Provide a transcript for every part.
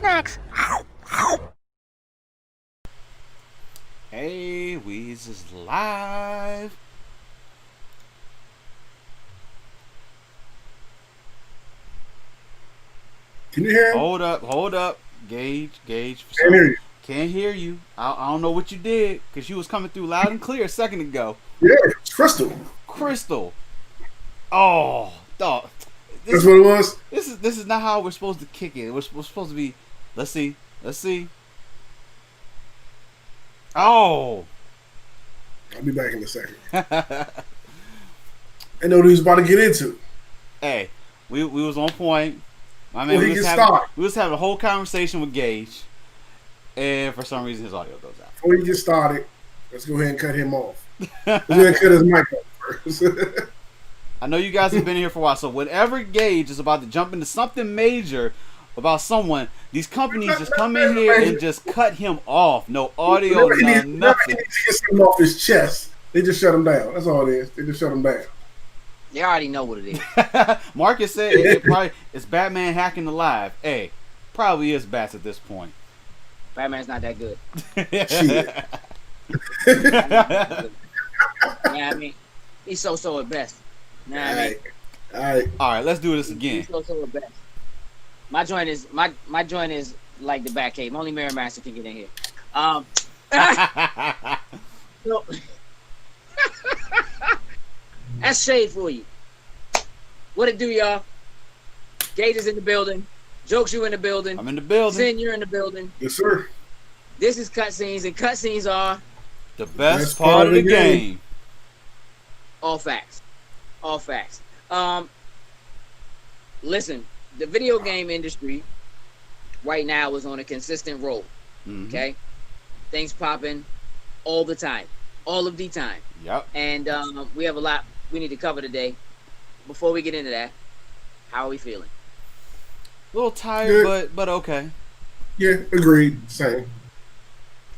snacks. Hey, Weez is live. Can you hear him? Hold up. Gage. Can't hear you. Can't hear you. I don't know what you did, because you was coming through loud and clear a second ago. Yeah, it's Crystal. Oh, dog. That's what it was? This is not how we're supposed to kick it. We're supposed to be, let's see. Oh. I'll be back in a second. I know what he was about to get into. Hey, we was on point. My man, Well, we was having a whole conversation with Gage, and for some reason his audio goes out. Before he gets started, let's go ahead and cut him off. Let's go ahead and cut his mic off first. I know you guys have been here for a while, so whenever Gage is about to jump into something major about someone, these companies just come in here and just cut him off. No audio, no nothing. He needs to get something off his chest. They just shut him down. That's all it is. They just shut him down. They already know what it is. Marcus said it's Batman hacking the live. Hey, probably is Bats at this point. Batman's not that good. Shit. Yeah, I mean, he's so at best. Nah, I mean, All right, let's do this again. he's so at best. My joint is like the Batcave. Only Mirror Master can get in here. So, that's shade for you. What it do, y'all? Gage is in the building. Jokes, you in the building. I'm in the building. Sin, you're in the building. Yes, sir. This is cutscenes, and cutscenes are The best part of the game. all facts. All facts. Listen, the video game industry right now is on a consistent roll. Mm-hmm. Okay? Things popping all the time. All of the time. Yep. And we have a lot we need to cover today. Before we get into that, how are we feeling? A little tired, but okay. Yeah, agreed. Same.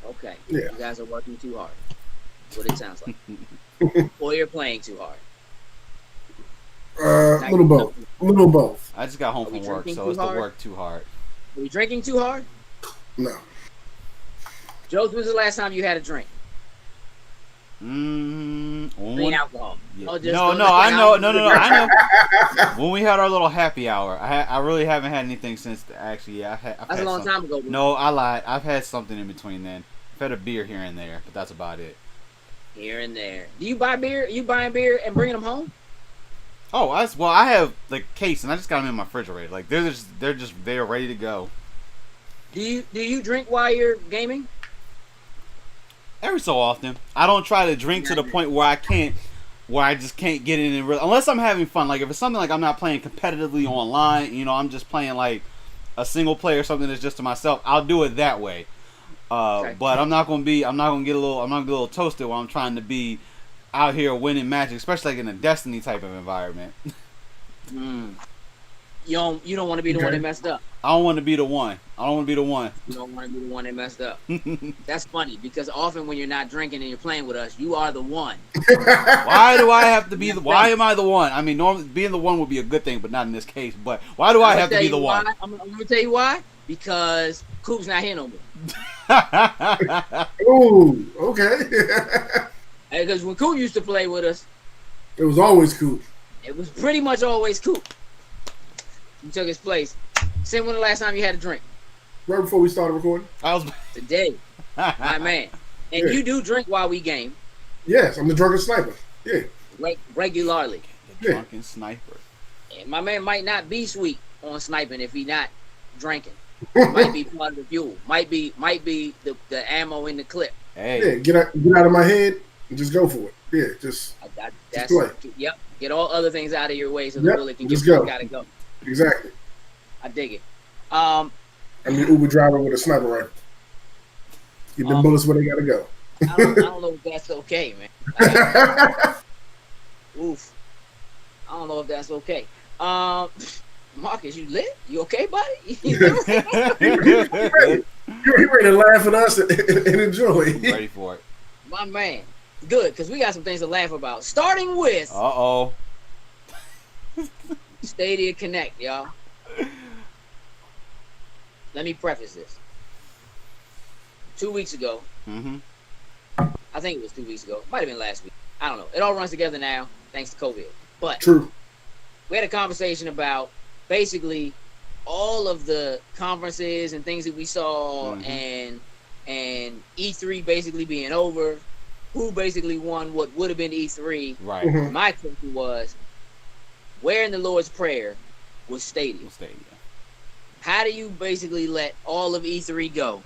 Okay. Yeah. You guys are working too hard. That's what it sounds like. Or you're playing too hard. A little both. A little both. I just got home Are we from work, drinking so too it's the hard? work too hard. Are you drinking too hard? No. Joe, when's the last time you had a drink? Clean alcohol. Yeah. Oh, just No, I know. When we had our little happy hour, I really haven't had anything since. Actually, I've That's had a long some- time ago. Bro. No, I lied. I've had something in between then. I've had a beer here and there, but that's about it. Here and there. Do you buy beer? You buying beer and bringing them home? Oh, I have the case, and I just got them in my refrigerator. Like they're ready to go. Do you drink while you're gaming? Every so often, I don't try to drink to the point where I just can't get in and unless I'm having fun. Like if it's something like I'm not playing competitively online, I'm just playing like a single player or something that's just to myself. I'll do it that way. Okay. But I'm not gonna get a little toasted while I'm trying to be out here winning matches, especially like in a Destiny type of environment. You don't want to be the one that messed up. I don't want to be the one. You don't want to be the one that messed up. That's funny because often when you're not drinking and you're playing with us, you are the one. Why do I have to be why am I the one? I mean, normally being the one would be a good thing, but not in this case. But why do I have to be the one? I'm gonna tell you why. Because Coop's not here no more. Ooh, okay. Because when Coop used to play with us, It was always cool. it was pretty much always Coop. You took his place. Say when the last time you had a drink? Right before we started recording. I was Today, my man. And Yeah. you do drink while we game Yes, I'm the drunken sniper. Yeah. regularly. the drunken sniper. And my man might not be sweet on sniping if he not drinking. Might be part of the fuel. Might be the ammo in the clip. Hey, Yeah, get out of my head and just go for it. Yeah, just That's play. Yep. Get all other things out of your way so the Yep, bullet can just get where go. it gotta go. exactly. I dig it. I'm the Uber driver with a sniper rifle. Get them bullets where they gotta go. I don't know if that's okay, man. Oof. I don't know if that's okay. Marcus, you lit? You okay, buddy? He ready to laugh at us and enjoy. I'm ready for it. My man. Good, because we got some things to laugh about. Starting with Uh-oh. Stadia Connect, y'all. let me preface this. 2 weeks ago, Mm-hmm. I think it was 2 weeks ago. Might have been last week. I don't know. It all runs together now thanks to COVID. But True. we had a conversation about basically all of the conferences and things that we saw, and E3 basically being over. Who basically won what would have been E3? Right. Mhm. My question was, where in the Lord's Prayer was Stadia? Stadia. How do you basically let all of E3 go,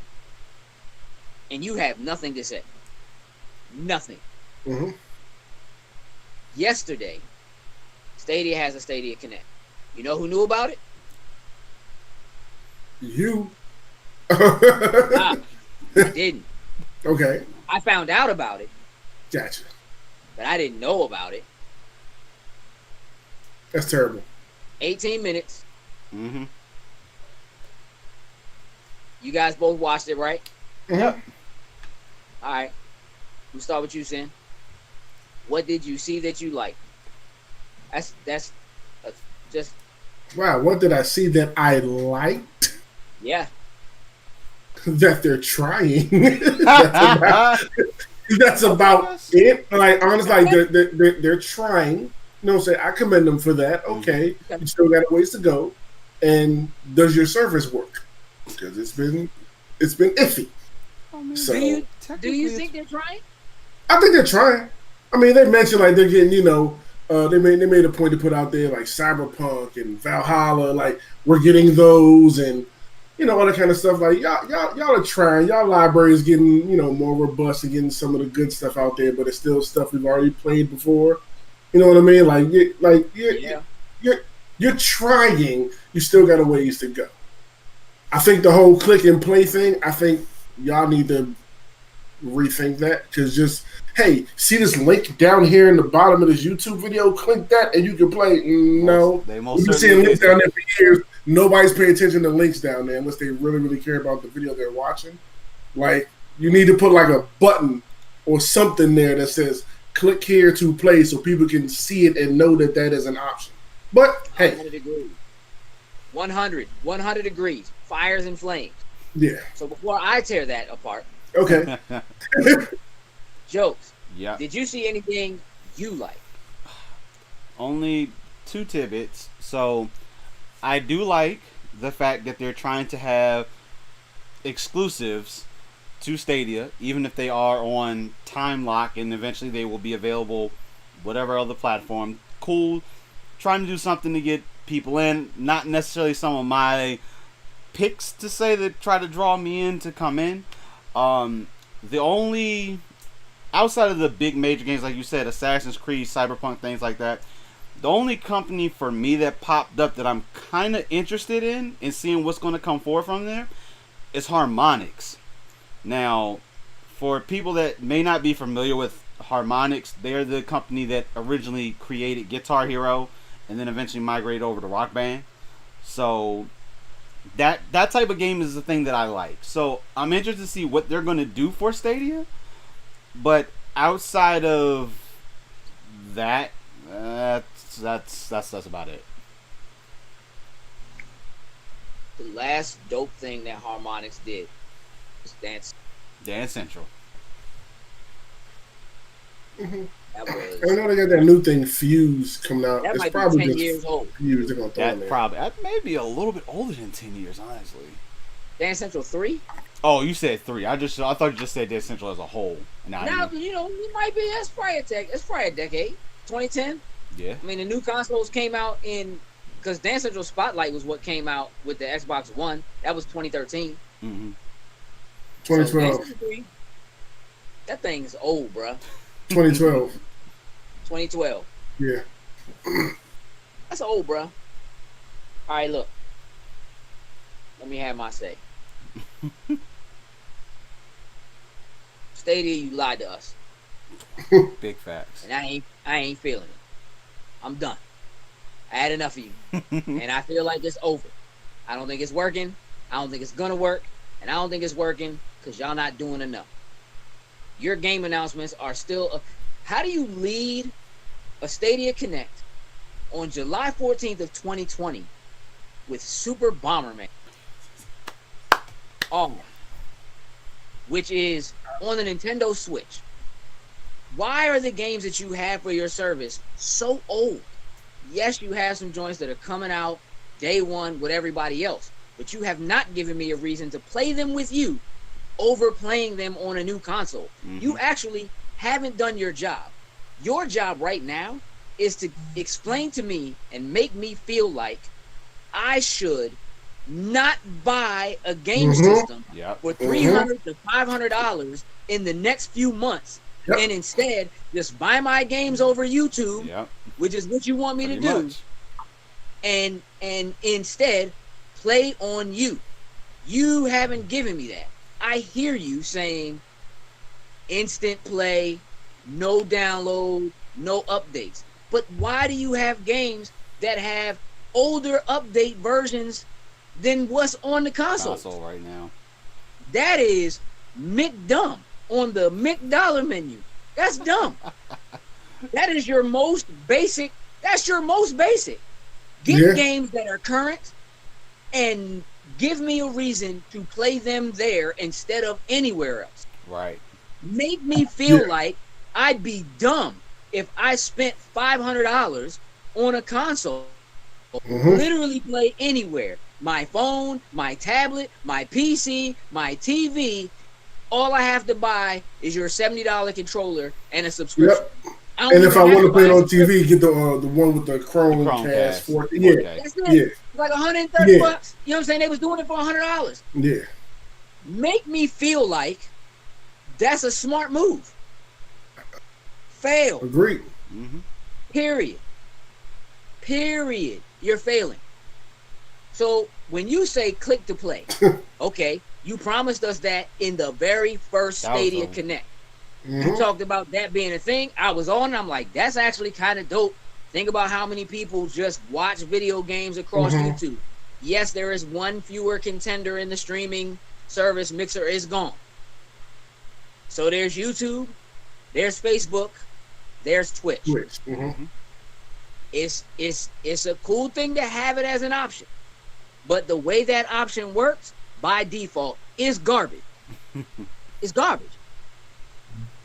and you have nothing to say? Nothing. Mhm. Yesterday, Stadia has a Stadia Connect. You know who knew about it? You. Nah, I didn't. Okay. I found out about it, Gotcha. but I didn't know about it. That's terrible. 18 minutes. Mm-hmm. You guys both watched it, right? Mhm. All right. We'll start with you, Sin. What did you see that you liked? That's just Wow. What did I see that I liked? yeah. That they're trying. That's about it. Like honestly, like they're trying. You know what I'm saying? I commend them for that. Okay, you still got a ways to go. And does your service work? Because it's been iffy. So Do you think they're trying? I think they're trying. I mean, they mentioned like they're getting, they made a point to put out there like Cyberpunk and Valhalla, like we're getting those and all that kind of stuff. Like y'all are trying. Y'all library is getting more robust and getting some of the good stuff out there, but it's still stuff we've already played before. You know what I mean? You're trying. You still got a ways to go. I think the whole click and play thing. I think y'all need to rethink that because hey, see this link down here in the bottom of this YouTube video? Click that and you can play. No, They we've been seeing links down there for years. Nobody's paying attention to links down there unless they really, really care about the video they're watching. Like, you need to put like a button or something there that says click here to play so people can see it and know that is an option. But hey, 100 degrees. 100 degrees. Fires and flames. Yeah. So before I tear that apart, okay. Jokes. Yeah. Did you see anything you like? Only 2 tidbits. So I do like the fact that they're trying to have exclusives to Stadia, even if they are on time lock and eventually they will be available whatever other platform. Cool. Trying to do something to get people in. Not necessarily some of my picks to say that try to draw me in to come in. The only outside of the big major games like you said, Assassin's Creed, Cyberpunk, things like that, the only company for me that popped up that I'm kind of interested in and seeing what's going to come forward from there is Harmonix. Now, for people that may not be familiar with Harmonix, they're the company that originally created Guitar Hero and then eventually migrated over to Rock Band. So that type of game is the thing that I like. So I'm interested to see what they're going to do for Stadia. But outside of that, that's about it. The last dope thing that Harmonix did was Dance Central. Mm-hmm. That was. I know they got that new thing, Fuse, coming out. That it's might probably be 10 just years old. Fuse they're gonna throw in there. That may be a little bit older than 10 years, honestly. Dance Central 3? Oh, you said 3. I thought you just said Dance Central as a whole. Now, it might be. It's probably a decade. 2010. Yeah. I mean, the new consoles came out because Dance Central Spotlight was what came out with the Xbox One. That was 2013. Mm-hmm. 2012. So that thing is old, bruh. 2012. 2012. Yeah. That's old, bruh. All right, look. Let me have my say. Stadia, you lied to us. Big facts. And I ain't feeling it. I'm done. I had enough of you. And I feel like it's over. I don't think it's working. I don't think it's gonna work. And I don't think it's working because y'all not doing enough. Your game announcements are still how do you lead a Stadia Connect on July 14th of 2020 with Super Bomberman? are, which is on the Nintendo Switch. Why are the games that you have for your service so old? Yes, you have some joints that are coming out day one with everybody else, but you have not given me a reason to play them with you over playing them on a new console. Mm-hmm. You actually haven't done your job. Your job right now is to explain to me and make me feel like I should not buy a game system for $300 to $500 in the next few months, and instead just buy my games over YouTube, which is what you want me to do, and instead play on you. You haven't given me that. I hear you saying instant play, no download, no updates. But why do you have games that have older update versions than what's on the console right now? That is McDumb on the McDollar menu. That's dumb. That is your most basic. That's your most basic. Get games that are current and give me a reason to play them there instead of anywhere else. Right. Make me feel like I'd be dumb if I spent $500 on a console, literally play anywhere. My phone, my tablet, my PC, my TV. All I have to buy is your $70 controller and a subscription. And if I want to play it on TV, get the one with the Chromecast 4K. That's it. It's like $130. You know what I'm saying? They was doing it for $100. Yeah. Make me feel like that's a smart move. Fail. Agreed. Period. You're failing. So when you say click to play, okay, you promised us that in the very first Stadia Connect. You talked about that being a thing. I was on and I'm like, that's actually kind of dope. Think about how many people just watch video games across YouTube. Yes, there is one fewer contender in the streaming service. Mixer is gone. So there's YouTube, there's Facebook, there's Twitch. It's a cool thing to have it as an option. But the way that option works by default is garbage. It's garbage.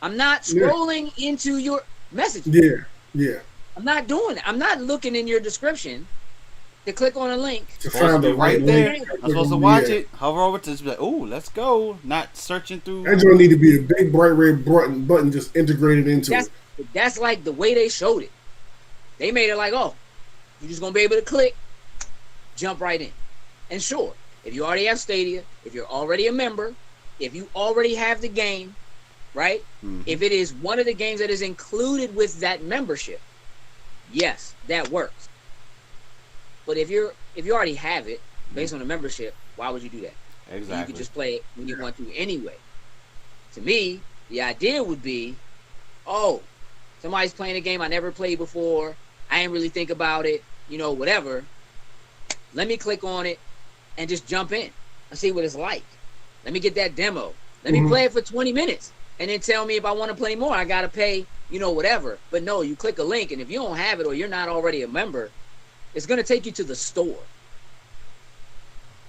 I'm not scrolling into your messages. I'm not doing it. I'm not looking in your description to click on a link. To find the right there. I'm supposed to watch it. Hover over to just be like, oh, let's go. Not searching through. That's going to need to be a big bright red button just integrated into it. That's like the way they showed it. They made it like, oh, you're just going to be able to click, jump right in. And sure, if you already have Stadia, if you're already a member, if you already have the game, right? If it is one of the games that is included with that membership, yes, that works. But if you already have it based on the membership, why would you do that? Exactly. You could just play it when you want to anyway. To me, the idea would be, oh, somebody's playing a game I never played before. I didn't really think about it, whatever. Let me click on it and just jump in and see what it's like. Let me get that demo. Let me play it for 20 minutes and then tell me if I want to play more. I got to pay, whatever. But no, you click a link, and if you don't have it or you're not already a member, it's going to take you to the store.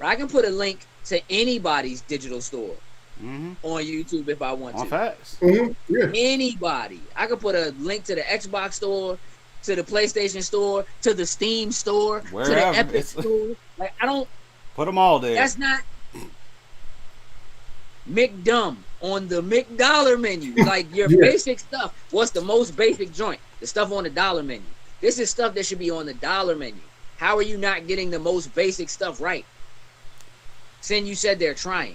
I can put a link to anybody's digital store on YouTube if I want to. Facts. Anybody. I could put a link to the Xbox store, to the PlayStation store, to the Steam store, to the Epic store. Like, I don't... Put them all there. That's not... McDumb on the McDollar menu. Like, your basic stuff. What's the most basic joint? The stuff on the dollar menu. This is stuff that should be on the dollar menu. How are you not getting the most basic stuff right? Sin, you said they're trying.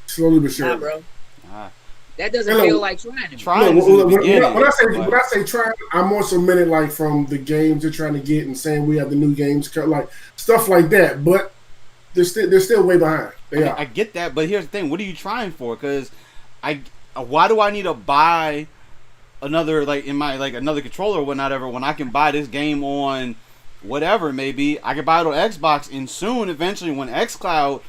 Slowly but surely. Nah, bro. That doesn't feel like trying to me. Trying when I say trying, I'm more so meant it like from the games they're trying to get and saying we have the new games, like stuff like that. But they're still way behind. I get that, but here's the thing: what are you trying for? Because why do I need to buy another another controller or whatnot when I can buy this game on whatever it may be? I can buy it on Xbox, and soon, eventually, when xCloud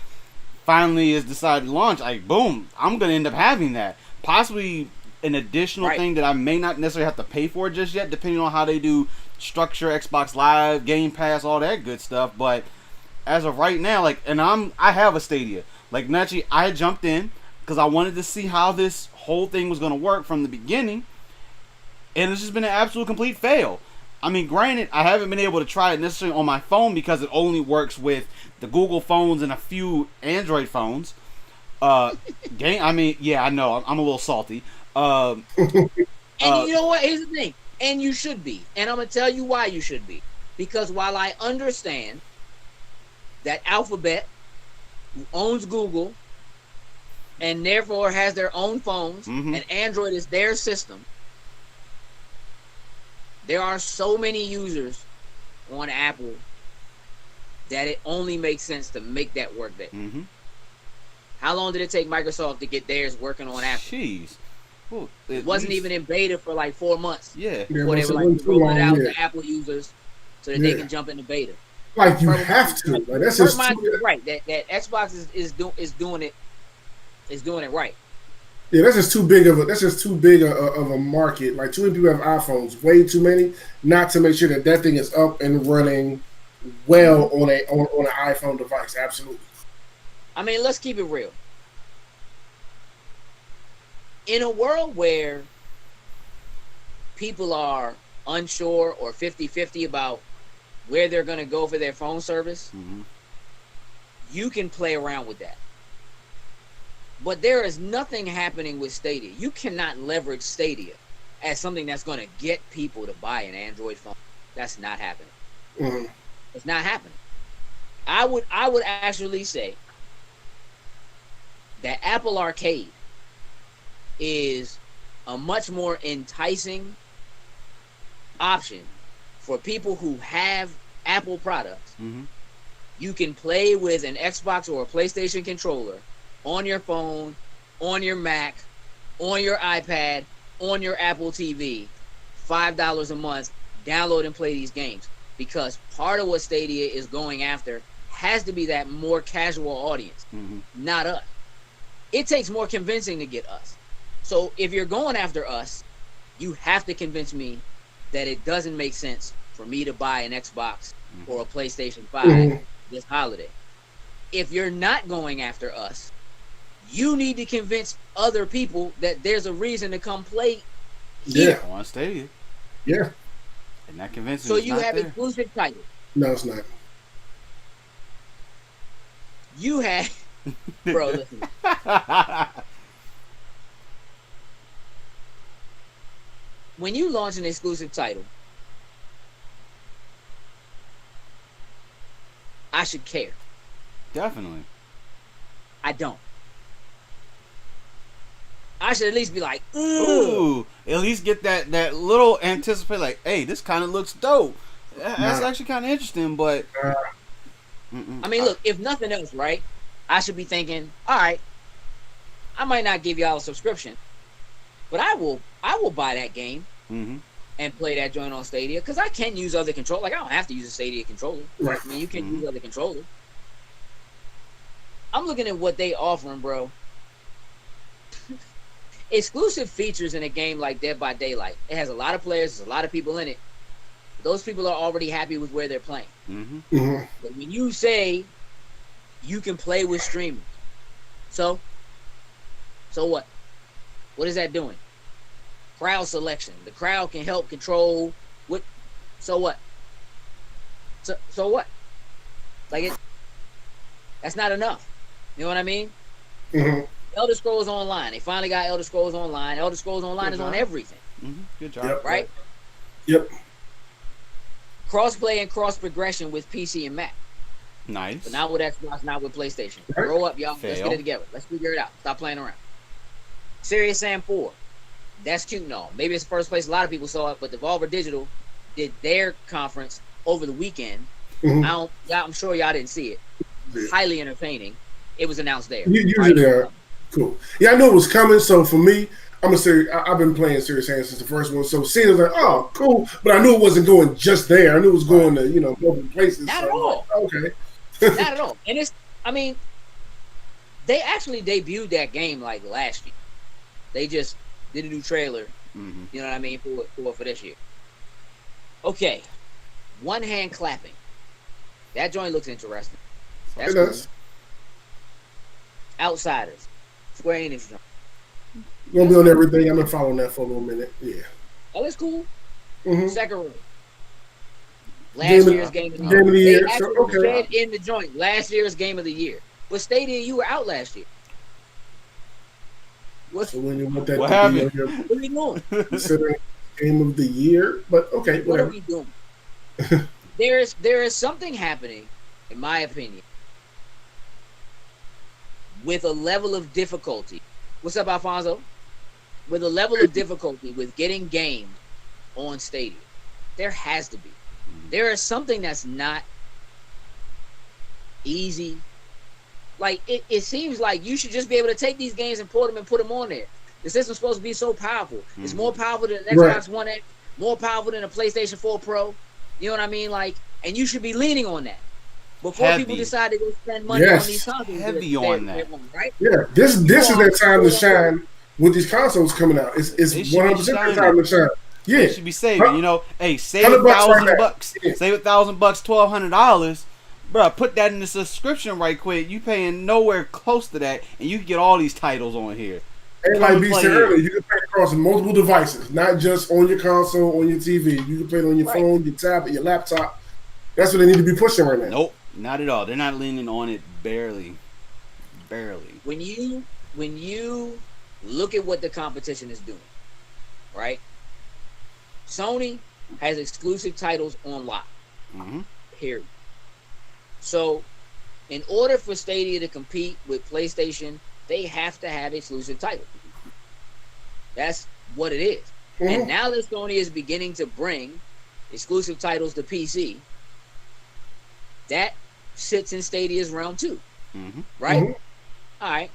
finally is decided to launch, boom, I'm gonna end up having that. Possibly an additional thing that I may not necessarily have to pay for just yet, depending on how they do structure Xbox Live, Game Pass, all that good stuff. But as of right now, like, and I have a Stadia. Like, naturally, I jumped in because I wanted to see how this whole thing was going to work from the beginning, and it's just been an absolute complete fail. I mean, granted, I haven't been able to try it necessarily on my phone because it only works with the Google phones and a few Android phones. I mean, yeah, I know, I'm a little salty. And you know what? Here's the thing. And you should be. And I'm going to tell you why you should be. Because while I understand that Alphabet, who owns Google, and therefore has their own phones, and Android is their system, there are so many users on Apple that it only makes sense to make that work there. How long did it take Microsoft to get theirs working on Apple? Jeez. Well, it wasn't even in beta for like 4 months. Yeah. Before they were like rolling it out to Apple users so that they can jump into beta. Like you have to. Like that's just right. That Xbox is doing it right. Yeah, that's just too big of a market. Like too many people have iPhones, way too many, not to make sure that thing is up and running well on an iPhone device. Absolutely. I mean, let's keep it real. In a world where people are unsure or 50-50 about where they're going to go for their phone service, you can play around with that. But there is nothing happening with Stadia. You cannot leverage Stadia as something that's going to get people to buy an Android phone. That's not happening. It's not happening. I would actually say that Apple Arcade is a much more enticing option for people who have Apple products. You can play with an Xbox or a PlayStation controller on your phone, on your Mac, on your iPad, on your Apple TV, $5 a month, download and play these games. Because part of what Stadia is going after has to be that more casual audience, not us. It takes more convincing to get us. So if you're going after us, you have to convince me that it doesn't make sense for me to buy an Xbox or a PlayStation 5 this holiday. If you're not going after us, you need to convince other people that there's a reason to come play here. On Stadia. Yeah. And that convincing. So you have exclusive titles. No, it's not. You have, bro. Listen. When you launch an exclusive title, I should care. Definitely. I don't. I should at least be like, ooh, at least get that little anticipate, like, hey, this kind of looks dope. That's actually kind of interesting, but I mean, look, if nothing else, right? I should be thinking, all right, I might not give y'all a subscription, but I will buy that game and play that joint on Stadia because I can use other controllers. Like I don't have to use a Stadia controller. Right. I mean, you can use other controllers. I'm looking at what they offering, bro. Exclusive features in a game like Dead by Daylight. It has a lot of players. There's a lot of people in it. Those people are already happy with where they're playing. But when you say you can play with streamers, so what? What is that doing? Crowd selection. The crowd can help control what. So what? So what? Like that's not enough. You know what I mean? Elder Scrolls Online. They finally got Elder Scrolls Online. Elder Scrolls Online is on everything. Good job. Yep. Right? Yep. Cross-play and cross-progression with PC and Mac. Nice. But not with Xbox, not with PlayStation. Right. Grow up, y'all. Fail. Let's get it together. Let's figure it out. Stop playing around. Serious Sam 4. That's cute and all. Maybe it's the first place a lot of people saw it, but Devolver Digital did their conference over the weekend. I'm sure y'all didn't see it. Highly entertaining. It was announced there. Usually they're cool. Yeah, I knew it was coming. So for me, I've been playing Serious Sam since the first one. So seeing it was like, oh, cool. But I knew it wasn't going just there. I knew it was going to, multiple places. Not so at all. Okay. Not at all. And they actually debuted that game like last year. They just did a new trailer. You know what I mean? For this year. Okay. One hand clapping. That joint looks interesting. That's It cool. does. Outsiders. Square Enix joint. Gonna be on everything. I've been following that for a little minute. Yeah. Oh, it's cool. Mm-hmm. Second row. Last Game of- year's game of the Game of the They year. actually So, okay. said in the joint, last year's game of the year. But Stadia, you were out last year. So when you want that What to happened? be on your What are we doing? considering game of the year, but okay, What are whatever. we doing? there is something happening, in my opinion, with a level of difficulty. What's up, Alfonso? With a level of difficulty with getting games on Stadia. There has to be. There is something that's not easy. Like, it seems like you should just be able to take these games and port them and put them on there. The system's supposed to be so powerful. It's more powerful than an Xbox One X, more powerful than a PlayStation 4 Pro. You know what I mean? Like, and you should be leaning on that. Before Heavy. people decide to go spend money Yes. on these consoles. Heavy on that. Right? Yeah, this is their time to shine with these consoles coming out. It's They should be 100% their shining. time to shine. Yeah, They should be saving. You know, hey, save $100 right $1,000 now. bucks. Yeah. Save $1,000 bucks, $1,200. Bro, put that in the subscription right quick. You paying nowhere close to that, and you can get all these titles on here. and Come like and B play said here. earlier, you can play across multiple devices, not just on your console, on your TV. You can play it on your phone, your tablet, your laptop. That's what they need to be pushing right now. Nope, not at all. They're not leaning on it barely. Barely. When you look at what the competition is doing, right? Sony has exclusive titles on lock. Mm-hmm. Period. So, in order for Stadia to compete with PlayStation, they have to have exclusive titles. That's what it is. Mhm. And now that Sony is beginning to bring exclusive titles to PC, that sits in Stadia's realm too, Mm-hmm. right? Mhm. All right.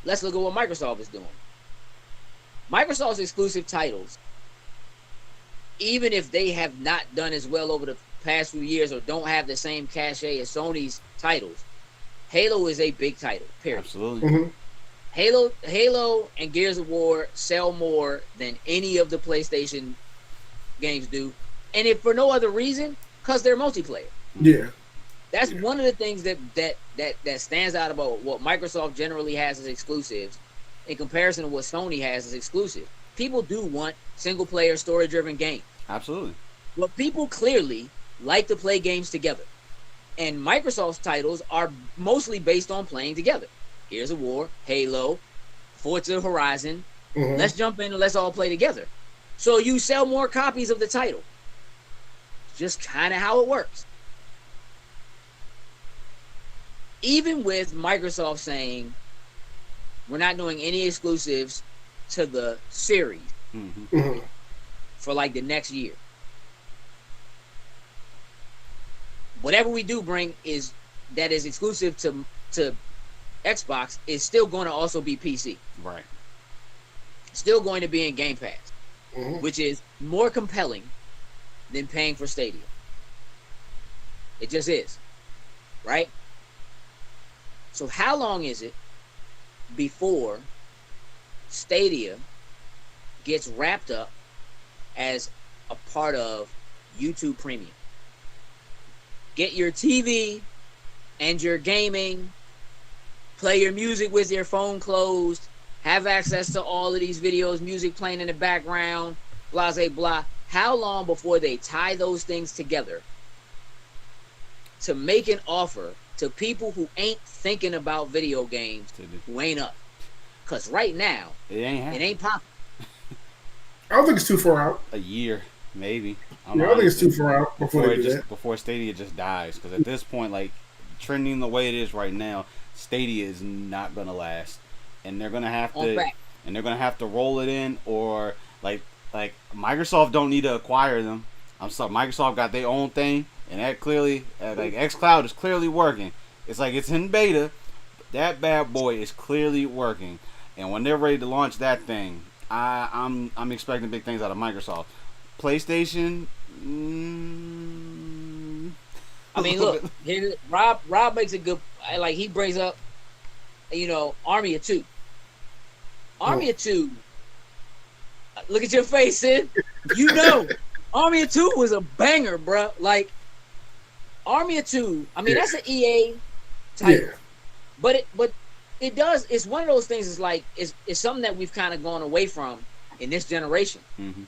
Let's look at what Microsoft is doing. Microsoft's exclusive titles, even if they have not done as well over the past few years or don't have the same cachet as Sony's titles, Halo is a big title, period. Absolutely. Mhm. Halo and Gears of War sell more than any of the PlayStation games do, and if for no other reason, because they're multiplayer. Yeah. That's one of the things that stands out about what Microsoft generally has as exclusives in comparison to what Sony has as exclusive. People do want single player story driven games. Absolutely. But people clearly like to play games together. And Microsoft's titles are mostly based on playing together. Gears of War, Halo, Forza Horizon. Mhm. Let's jump in and let's all play together. So you sell more copies of the title. Just kind of how it works. Even with Microsoft saying we're not doing any exclusives to the series Mm-hmm. Mhm. for like the next year. Whatever we do bring is that is exclusive to Xbox is still going to also be PC. Right. Still going to be in Game Pass, Mhm. which is more compelling than paying for Stadia. It just is. Right? So how long is it before Stadia gets wrapped up as a part of YouTube Premium? Get your TV and your gaming, play your music with your phone closed, have access to all of these videos, music playing in the background, blah, blah, blah. How long before they tie those things together to make an offer to people who ain't thinking about video games, who ain't up? Because right now, It ain't it happening. ain't popping. I don't think it's too far out. A year, maybe. I don't think it's too far out before they do that. Before Stadia just dies. Because at this point, like, trending the way it is right now, Stadia is not gonna last, and they're gonna have On to, fact. and they're gonna have to roll it in, or like Microsoft don't need to acquire them. I'm sorry, Microsoft got their own thing, and that clearly, like xCloud is clearly working. It's like it's in beta, but that bad boy is clearly working, and when they're ready to launch that thing, I'm expecting big things out of Microsoft. PlayStation. I mean, look, Rob makes a good, like, he brings up, Army of Two. Army of Two, look at your face, Sid. You know, Army of Two was a banger, bro. Like, Army of Two, I mean, that's an EA title. Yeah. But it does. It's one of those things. It's like it's something that we've kind of gone away from in this generation, Mm-hmm.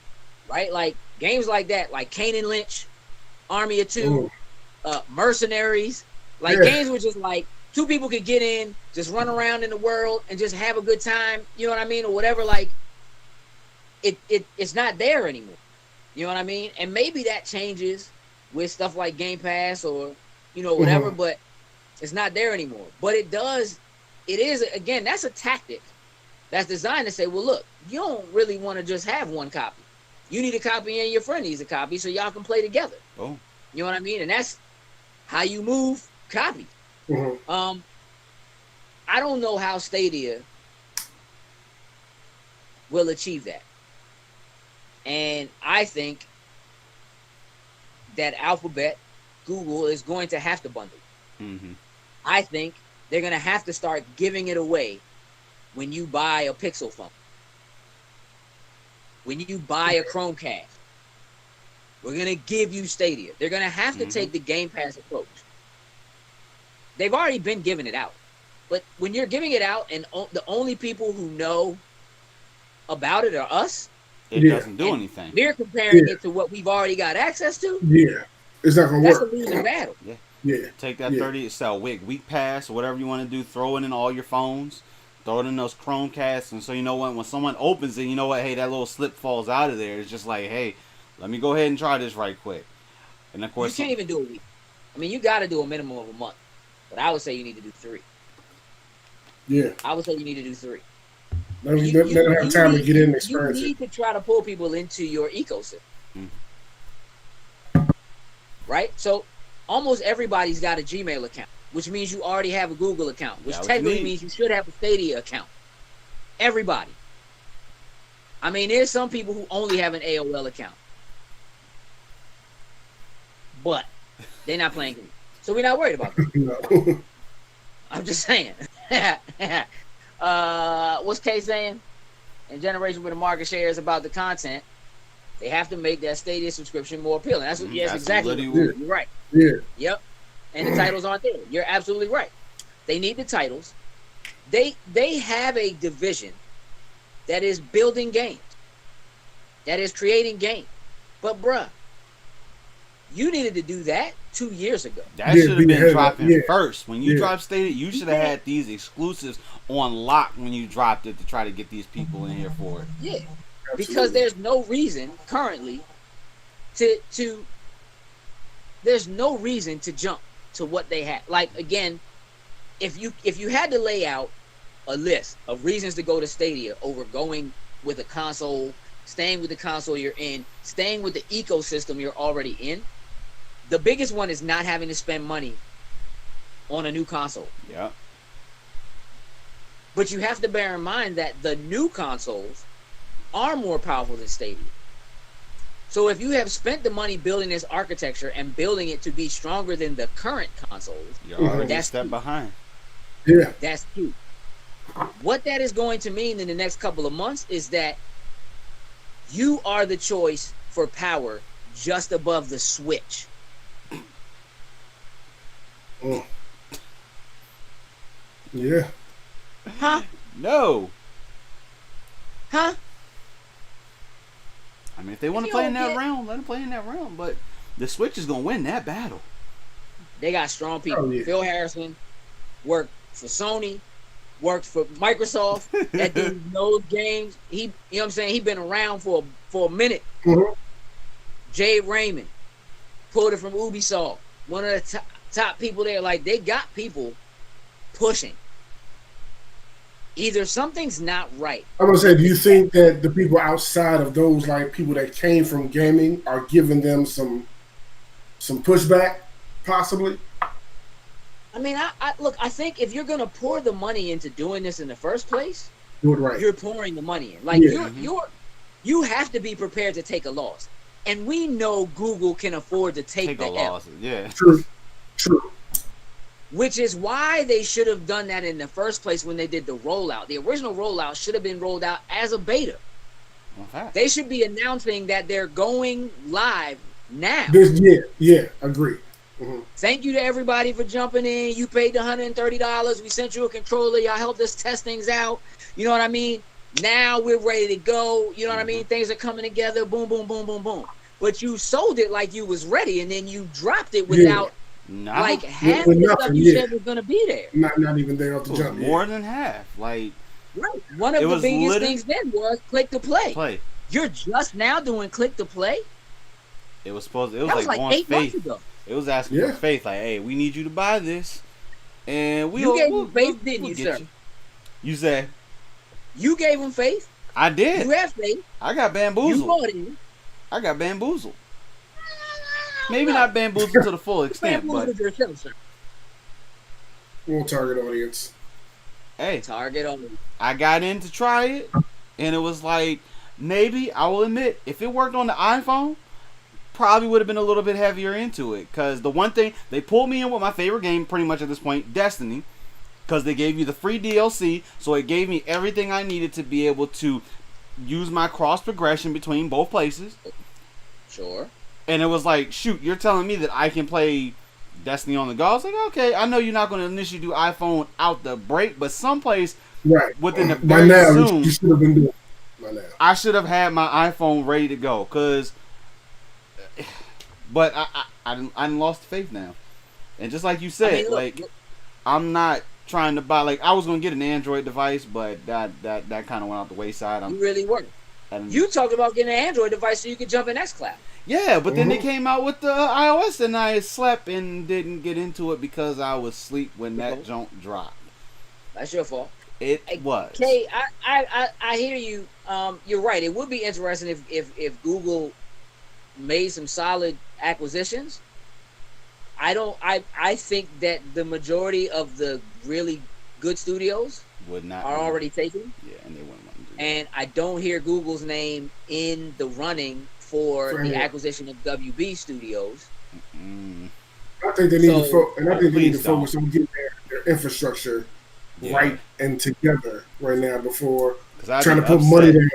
right? Like games like that, like Kane and Lynch, Army of Two, Mm. Mercenaries, like Yeah. games were just like two people could get in, just run around in the world and just have a good time. You know what I mean, or whatever. Like it's not there anymore. You know what I mean? And maybe that changes with stuff like Game Pass or whatever, but it's not there anymore. But it does. It is, again, that's a tactic that's designed to say, well, look, you don't really want to just have one copy. You need a copy and your friend needs a copy so y'all can play together. Oh. You know what I mean? And that's how you move copies. Mm-hmm. I don't know how Stadia will achieve that. And I think that Alphabet, Google is going to have to bundle. Mm-hmm. I think they're going to have to start giving it away when you buy a Pixel phone. When you buy a Chromecast. We're going to give you Stadia. They're going to have to take the Game Pass approach. They've already been giving it out. But when you're giving it out and the only people who know about it are us, it doesn't do anything. We're comparing it to what we've already got access to. Yeah. It's not going to work. That's a losing battle. Yeah. Yeah. Take that 30 sell week pass or whatever you want to do, throw it in all your phones, throw it in those Chromecasts, and so you know what, when someone opens it, you know what, hey, that little slip falls out of there. It's just like, hey, let me go ahead and try this right quick. And of course, you can't even do a week. I mean, you got to do a minimum of a month, but I would say you need to do 3. Yeah. I would say you need to do 3. Let them have time to get in and experience it. You need to try to pull people into your ecosystem. Right? So almost everybody's got a Gmail account, which means you already have a Google account, which technically means you should have a Stadia account. Everybody. I mean, there's some people who only have an AOL account. But they're not playing games. So we're not worried about that. No. I'm just saying. What's Kay saying? In generation where the market share is about the content, they have to make that Stadia subscription more appealing. That's what, yes, exactly. You're right. Yeah. Yep. And the titles aren't there. You're absolutely right. They need the titles. They have a division that is building games, that is creating games. But bruh, you needed to do that 2 years ago. That should have been dropping first. When you drop Stadia, you should have had these exclusives on lock when you dropped it to try to get these people in here for it. Yeah. Because there's no reason currently to there's no reason to jump to what they had. Like, again, if you had to lay out a list of reasons to go to Stadia over going with a console, staying with the console you're in, staying with the ecosystem you're already in, the biggest one is not having to spend money on a new console. Yeah. But you have to bear in mind that the new consoles are more powerful than Stadia. So if you have spent the money building this architecture and building it to be stronger than the current consoles, you're already a step behind. Yeah. That's cute. What that is going to mean in the next couple of months is that you are the choice for power just above the Switch. Mm. Yeah. Huh? No. Huh? I mean, if they want to play in that realm, let them play in that realm. But the Switch is going to win that battle. They got strong people. Oh, yeah. Phil Harrison worked for Sony, worked for Microsoft. That dude knows games. He, you know what I'm saying? He been around for a minute. Mm-hmm. Jade Raymond pulled it from Ubisoft. One of the top people there. Like, they got people pushing. Either something's not right. I'm gonna say, do you think that the people outside of those, like people that came from gaming, are giving them some pushback, possibly? I mean, I look. I think if you're gonna pour the money into doing this in the first place, Do it right. you're pouring the money in. Like you have to be prepared to take a loss, and we know Google can afford to take the loss. L. Yeah, True. Which is why they should have done that in the first place when they did the rollout. The original rollout should have been rolled out as a beta. Okay. They should be announcing that they're going live now. Yeah, agree. Thank you to everybody for jumping in. You paid the $130. We sent you a controller. Y'all helped us test things out. You know what I mean? Now we're ready to go. You know what I mean? Things are coming together. Boom, boom, boom, boom, boom. But you sold it like you was ready, and then you dropped it without like half with the nothing, stuff you said was gonna be there. Not even there off the It was jump. more than half. Like, right. One of the biggest things then was click to play. You're just now doing click to play. It was supposed. It was like on 8 faith. Months ago. It was asking for faith. Like, hey, we need you to buy this, and you gave him faith, didn't you, sir? You said you gave him faith. I did. You have faith. I got bamboozled. You bought it. I got bamboozled. Maybe not bamboozled to the full extent, but yourself, sir. Well, target audience. Hey, target audience. I got in to try it, and it was like, maybe I will admit, if it worked on the iPhone, probably would have been a little bit heavier into it. Because the one thing, they pulled me in with my favorite game pretty much at this point, Destiny, because they gave you the free DLC, so it gave me everything I needed to be able to use my cross progression between both places. Sure. And it was like, shoot, you're telling me that I can play Destiny on the go? I was like, okay, I know you're not going to initially do iPhone out the break, but someplace within the very soon, you should have been doing it by now. I should have had my iPhone ready to go, but I didn't lost faith now. And just like you said, look, I'm not trying to buy, like, I was going to get an Android device, but that kind of went out the wayside. You really weren't. You talked about getting an Android device so you could jump in xCloud. Yeah, but then they came out with the iOS, and I slept and didn't get into it because I was asleep when that junk dropped. That's your fault. It was. Kay, I hear you. You're right. It would be interesting if Google made some solid acquisitions. I think that the majority of the really good studios are already taken. Yeah, and they wouldn't want to do that. And I don't hear Google's name in the running for the acquisition of WB Studios. I think they need to focus on getting their infrastructure right and together right now before trying to put money there.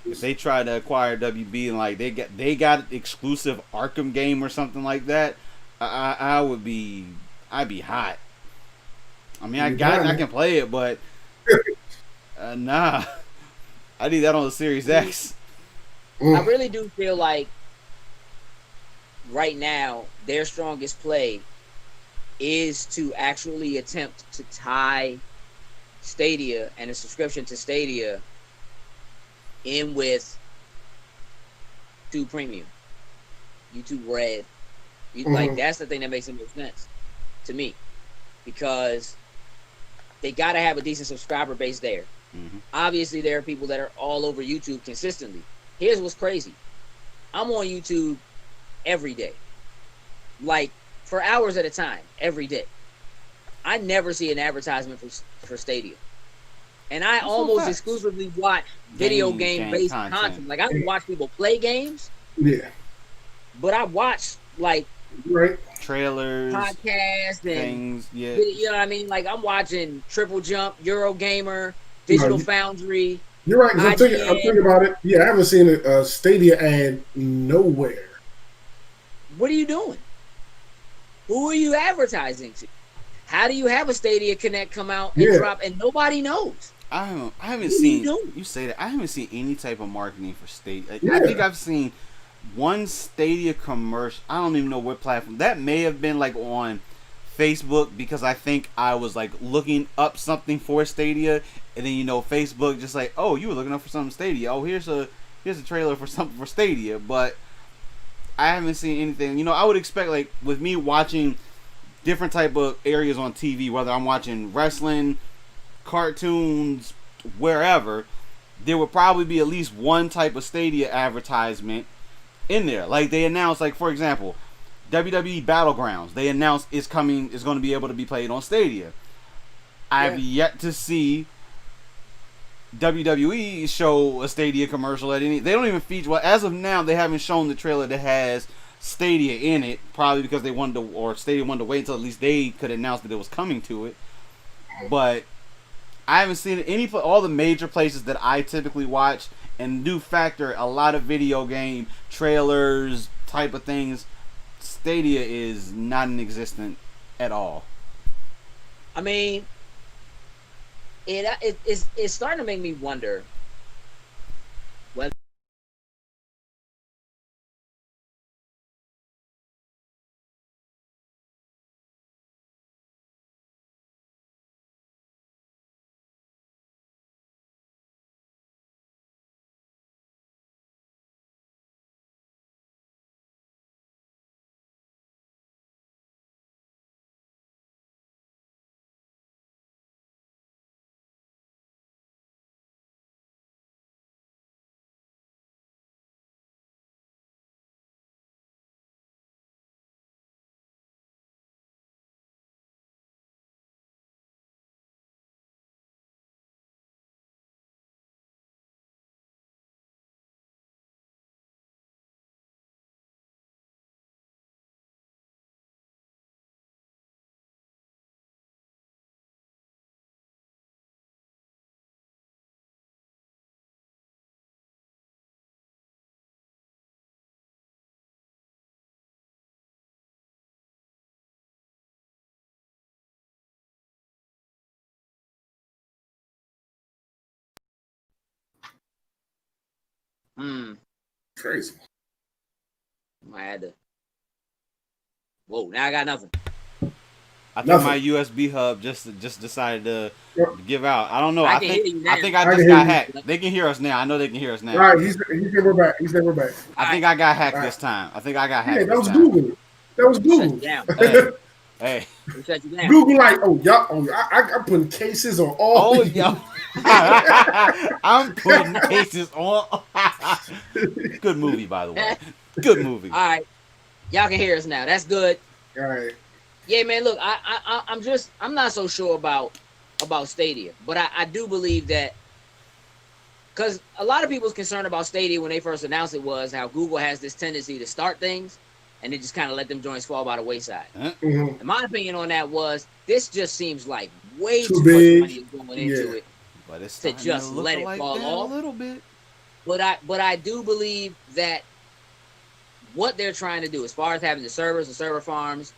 If they try to acquire WB and like they got exclusive Arkham game or something like that, I'd be hot. I mean, I can play it, but nah, I need that on the Series X. I really do feel like right now their strongest play is to actually attempt to tie Stadia and a subscription to Stadia in with YouTube Premium, YouTube Red. Like, that's the thing that makes it make sense to me, because they got to have a decent subscriber base there. Obviously, there are people that are all over YouTube consistently. Here's what's crazy. I'm on YouTube every day. Like, for hours at a time, every day. I never see an advertisement for Stadia. And I almost exclusively watch video game-based content. Like, I don't watch people play games. Yeah. But I watch, like, trailers, podcasts, and things. Yeah. You know what I mean? Like, I'm watching Triple Jump, Eurogamer, Digital Foundry. You're right. I'm thinking about it. Yeah, I haven't seen a Stadia ad nowhere. What are you doing? Who are you advertising to? How do you have a Stadia Connect come out and drop and nobody knows? I haven't seen you say that. I haven't seen any type of marketing for Stadia. I think I've seen one Stadia commercial. I don't even know what platform. That may have been like on Facebook, because I think I was like looking up something for Stadia, and then Facebook just like, oh, you were looking up for something Stadia. Oh, here's a trailer for something for Stadia. But I haven't seen anything. I would expect, like, with me watching different type of areas on TV, whether I'm watching wrestling, cartoons, wherever, there would probably be at least one type of Stadia advertisement in there. Like, they announced, like, for example, WWE Battlegrounds. They announced is going to be able to be played on Stadia. I've yet to see WWE show a Stadia commercial at any. They don't even feature. Well, as of now, they haven't shown the trailer that has Stadia in it. Probably because they wanted to, or Stadia wanted to wait until at least they could announce that it was coming to it. But I haven't seen all the major places that I typically watch, and do factor a lot of video game trailers type of things. Stadia is non-existent at all. I mean, it's starting to make me wonder whether. Crazy. I had to. Whoa! Now I got nothing. I think Nothing. my USB hub just decided to Yep. give out. I don't know. I I can think hear you now. I think I I just can got hear you. hacked. They can hear us now. I know they can hear us now. All right, he said we're back. He said we're back. I think I got hacked All right. this time. I think I got Yeah, hacked that this was time. Google. That was Shut Google. you down. Hey, We shut you down. Google like, oh yeah, I'm putting cases on all. oh these. yo, I'm putting cases on. Good movie, by the way. Good movie. All right, y'all can hear us now. That's good. All right. Yeah, man. Look, I'm not so sure about Stadia, but I do believe that because a lot of people's concern about Stadia when they first announced it was how Google has this tendency to start things and then just kind of let them joints fall by the wayside. Mm-hmm. And my opinion on that was this just seems like way Too too big. much money is going into it But it's to starting just look let it like fall that off. a little bit. But I do believe that what they're trying to do, as far as having the servers, the server farms,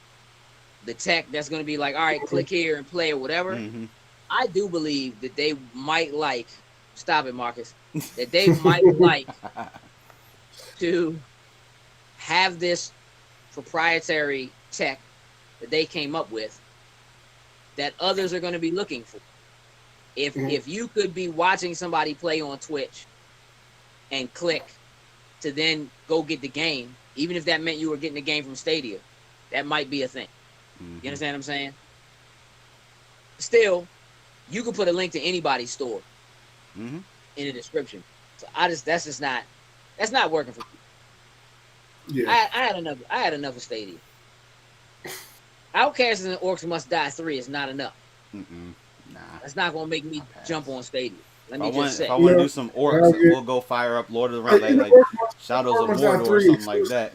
the tech that's going to be like, all right, click here and play or whatever. Mm-hmm. I do believe that they might like, stop it, Marcus, that they might like to have this proprietary tech that they came up with that others are going to be looking for. If you could be watching somebody play on Twitch and click to then go get the game, even if that meant you were getting the game from Stadia, that might be a thing. Mm-hmm. You understand what I'm saying? Still, you could put a link to anybody's store Mm-hmm. in the description. So that's not working for me. Yeah. I had enough of Stadia. Outcasts and Orcs Must Die 3 is not enough. Mm-mm. Nah. That's not gonna make me jump on Stadia. Let me just say. If I want to Yeah. do some orcs, Yeah. we'll go fire up Lord of the Rings, like Shadows of Orcs Must Die Mordor or 3 something like that.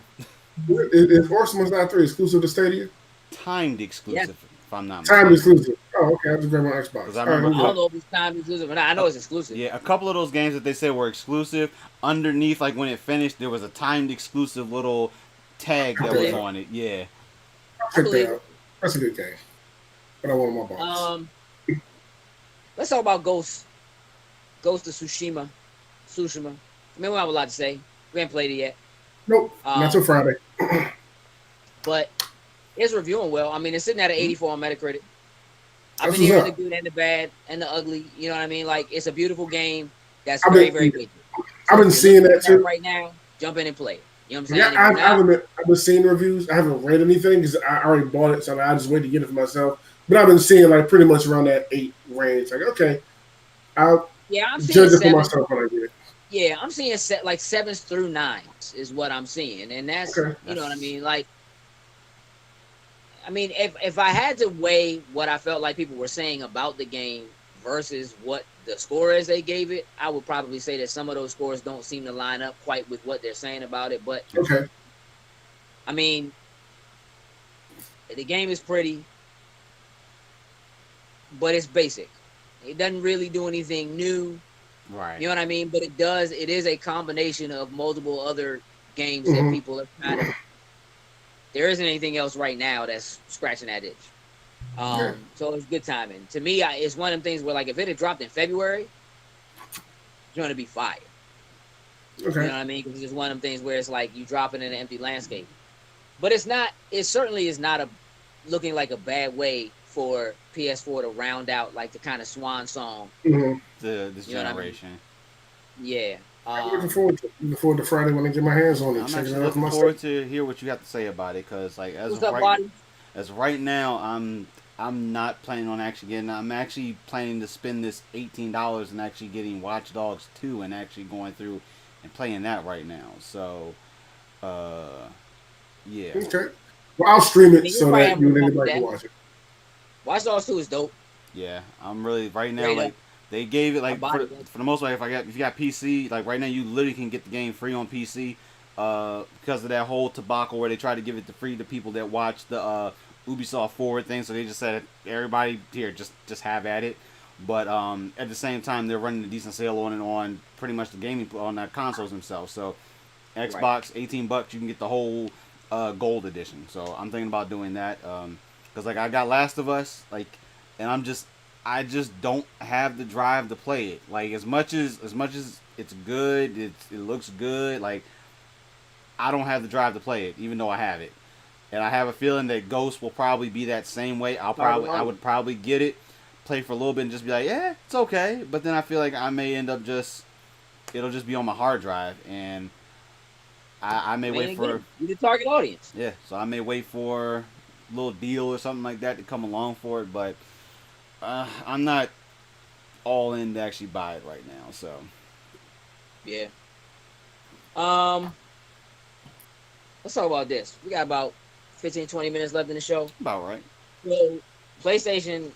Is Orcs Must Die 3 exclusive to Stadia? Timed exclusive, if I'm not Time mistaken. exclusive. Oh, okay. I just grabbed my Xbox. 'Cause I All right, remember- I I'm don't know if it's time exclusive or not. I know it's exclusive. Yeah, a couple of those games that they said were exclusive, underneath, like when it finished, there was a timed exclusive little tag that was on it. Yeah. I'll check that out. That's a good game. But I want my box. Let's talk about Ghost of Tsushima. I mean, we have a lot to say. We haven't played it yet, Nope. Not till Friday. but it's reviewing well. I mean, it's sitting at an 84 on Metacritic. I've That's been hearing the what's good and the bad and the ugly. You know what I mean? Like, it's a beautiful game that's I've very, been- very basic. I've been if you're seeing looking that at that too. right now. Jump in and play it. You know what I'm Yeah, saying? If you're not- I've been seeing reviews. I haven't read anything because I already bought it, so I just wait to get it for myself. But I've been seeing like pretty much around that 8 range. Like, okay, I'll yeah, I'm seeing judge it for seven. myself when I get it. Yeah, I'm seeing like 7s through 9s is what I'm seeing, and that's Okay. you know what I mean. Like, I mean, if I had to weigh what I felt like people were saying about the game versus what the score is they gave it, I would probably say that some of those scores don't seem to line up quite with what they're saying about it. But Okay. I mean, the game is pretty, but it's basic. It doesn't really do anything new. Right. You know what I mean? But it does. It is a combination of multiple other games that Mhm. people have kind of there isn't anything else right now that's scratching that itch. Yeah. So it's good timing. To me, it's one of them things where, like, if it had dropped in February, it's going to be fire. Okay. You know what I mean? Because it's one of them things where it's like you drop it in an empty landscape. But it's not. It certainly is not looking like a bad way for PS4 to round out like the kind of swan song. Mm-hmm. This You know what I mean? generation. Yeah. I'm looking forward to it. Looking forward to Friday when I get my hands on it. I'm Checking actually it out for looking forward myself. to hear what you have to say about it, because like What's up, buddy? as of right now, I'm not planning on actually getting. I'm actually planning to spend this $18 and actually getting Watch Dogs 2 and actually going through and playing that right now. So, yeah. Okay. Well, I'll stream I it mean, you so probably that have you and more fun with anybody can that. watch it. Watch Dogs 2 is dope. Yeah, I'm really right now. Straight Like up. they gave it I like bought it. for the most part. If you got PC, like right now you literally can get the game free on PC. Because of that whole debacle where they tried to give it to free to people that watch the Ubisoft Forward thing. So they just said everybody here just have at it. But at the same time they're running a decent sale on it on pretty much the gaming on the consoles themselves. So Xbox, Right. $18 you can get the whole gold edition. So I'm thinking about doing that. Because like I got Last of Us, like, and I just don't have the drive to play it. Like as much as it's good, it looks good. Like I don't have the drive to play it, even though I have it. And I have a feeling that Ghost will probably be that same way. I would probably get it, play for a little bit, and just be like, yeah, it's okay. But then I feel like I may end up it'll just be on my hard drive, and I may wait for you the target audience. yeah. So I may wait for a little deal or something like that to come along for it. But I'm not all in to actually buy it right now. So Yeah. Let's talk about this. We got about 15, 20 minutes left in the show. about right. So, PlayStation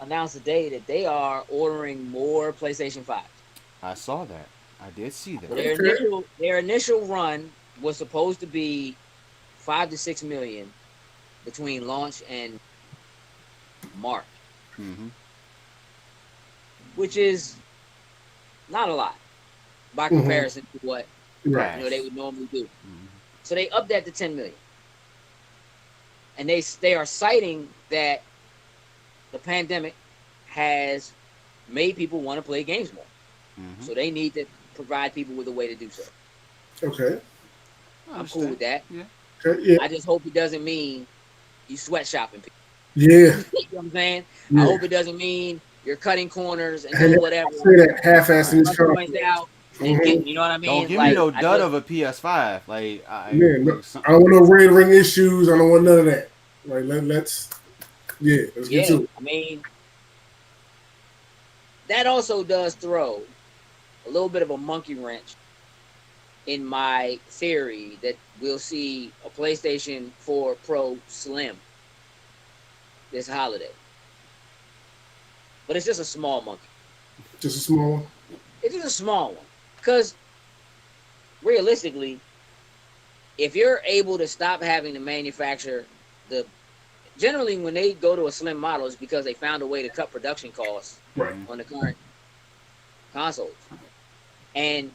announced today that they are ordering more PlayStation 5. I saw that. I did see that. Their initial run was supposed to be 5 to 6 million between launch and March, Mm-hmm. which is not a lot by comparison to what Right. they would normally do. Mm-hmm. So they upped that to 10 million. And they are citing that the pandemic has made people want to play games more. Mm-hmm. So they need to provide people with a way to do so. Okay. I'm cool with that. Yeah. Okay. Yeah. I just hope it doesn't mean you sweatshopping people. Yeah. You know what I'm saying? Yeah. I hope it doesn't mean you're cutting corners and And doing whatever. I say that half-assing this Cut company. points out and get, you know what I mean? Don't give like, me no I dud just- of a PS5. Like, Yeah, no, I don't want no red ring issues. I don't want none of that. Like let's get to it. I mean, that also does throw a little bit of a monkey wrench in my theory that we'll see a PlayStation 4 Pro Slim this holiday. But it's just a small monkey. Just a small one. It's just a small one. Because realistically, if you're able to stop having to manufacture generally when they go to a slim model, it's because they found a way to cut production costs Right. on the current consoles. And